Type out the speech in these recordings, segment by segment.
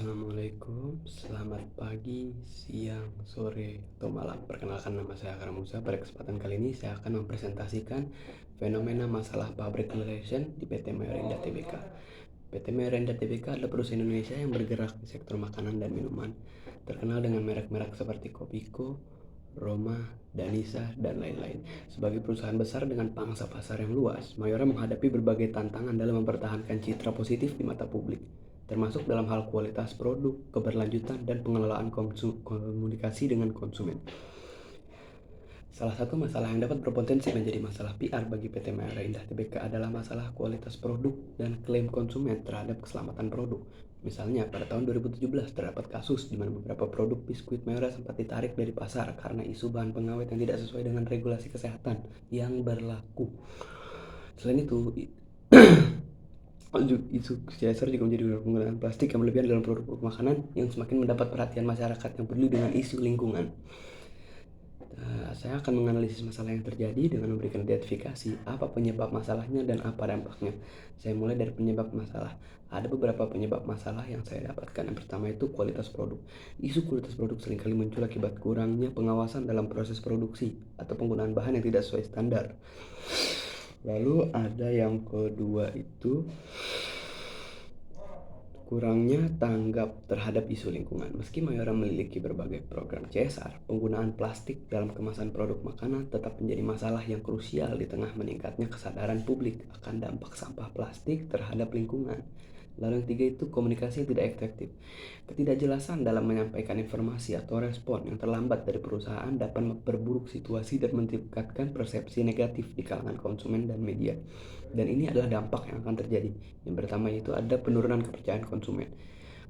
Assalamualaikum, selamat pagi, siang, sore, atau malam. Perkenalkan, nama saya Akram Musa. Pada kesempatan kali ini saya akan mempresentasikan fenomena masalah public relation di PT Mayora Tbk. PT Mayora Tbk adalah perusahaan Indonesia yang bergerak di sektor makanan dan minuman, terkenal dengan merek-merek seperti Kopiko, Roma, Danisa, dan lain-lain. Sebagai perusahaan besar dengan pangsa pasar yang luas, Mayora menghadapi berbagai tantangan dalam mempertahankan citra positif di mata publik, termasuk dalam hal kualitas produk, keberlanjutan, dan pengelolaan komunikasi dengan konsumen. Salah satu masalah yang dapat berpotensi menjadi masalah PR bagi PT Mayora Indah Tbk adalah masalah kualitas produk dan klaim konsumen terhadap keselamatan produk. Misalnya, pada tahun 2017 terdapat kasus di mana beberapa produk biskuit Mayora sempat ditarik dari pasar karena isu bahan pengawet yang tidak sesuai dengan regulasi kesehatan yang berlaku. Selain itu, isu CSR juga menjadi penggunaan plastik yang berlebihan dalam produk makanan yang semakin mendapat perhatian masyarakat yang peduli dengan isu lingkungan. Saya akan menganalisis masalah yang terjadi dengan memberikan identifikasi apa penyebab masalahnya dan apa dampaknya. Saya mulai dari penyebab masalah. Ada beberapa penyebab masalah yang saya dapatkan. Yang pertama itu kualitas produk. Isu kualitas produk seringkali muncul akibat kurangnya pengawasan dalam proses produksi atau penggunaan bahan yang tidak sesuai standar. Lalu ada yang kedua itu kurangnya tanggap terhadap isu lingkungan. Meski Mayora memiliki berbagai program CSR, penggunaan plastik dalam kemasan produk makanan tetap menjadi masalah yang krusial di tengah meningkatnya kesadaran publik akan dampak sampah plastik terhadap lingkungan. Lalu yang tiga itu komunikasi yang tidak efektif. Ketidakjelasan dalam menyampaikan informasi atau respon yang terlambat dari perusahaan dapat memperburuk situasi dan meningkatkan persepsi negatif di kalangan konsumen dan media. Dan ini adalah dampak yang akan terjadi. Yang pertama itu ada penurunan kepercayaan konsumen.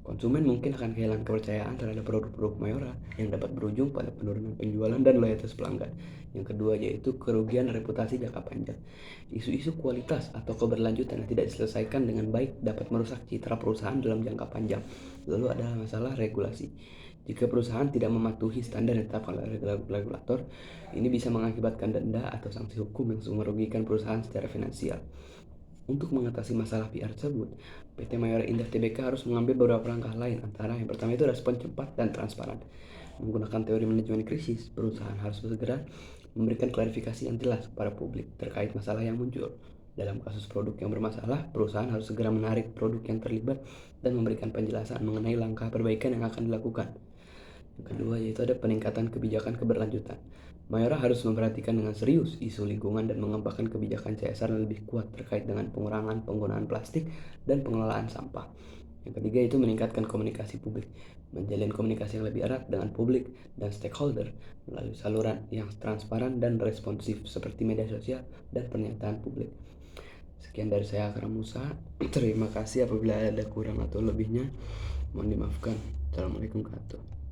Konsumen mungkin akan kehilangan kepercayaan terhadap produk-produk Mayora yang dapat berujung pada penurunan penjualan dan loyalitas pelanggan. Yang kedua yaitu kerugian reputasi jangka panjang. Isu-isu kualitas atau keberlanjutan yang tidak diselesaikan dengan baik dapat merusak citra perusahaan dalam jangka panjang. Lalu ada masalah regulasi. Jika perusahaan tidak mematuhi standar yang ditetapkan oleh regulator, ini bisa mengakibatkan denda atau sanksi hukum yang merugikan perusahaan secara finansial. Untuk mengatasi masalah PR tersebut, PT Mayora Indah Tbk harus mengambil beberapa langkah lain. Antara yang pertama itu respon cepat dan transparan. Menggunakan teori manajemen krisis, perusahaan harus segera memberikan klarifikasi yang jelas kepada publik terkait masalah yang muncul. Dalam kasus produk yang bermasalah, perusahaan harus segera menarik produk yang terlibat dan memberikan penjelasan mengenai langkah perbaikan yang akan dilakukan. Yang kedua yaitu ada peningkatan kebijakan keberlanjutan. Mayora harus memperhatikan dengan serius isu lingkungan dan mengembangkan kebijakan CSR yang lebih kuat terkait dengan pengurangan penggunaan plastik dan pengelolaan sampah. Yang ketiga itu meningkatkan komunikasi publik, menjalin komunikasi yang lebih erat dengan publik dan stakeholder melalui saluran yang transparan dan responsif seperti media sosial dan pernyataan publik. Sekian dari saya, Akram Musa. Terima kasih apabila ada kurang atau lebihnya. Mohon dimaafkan. Assalamualaikum warahmatullahi wabarakatuh.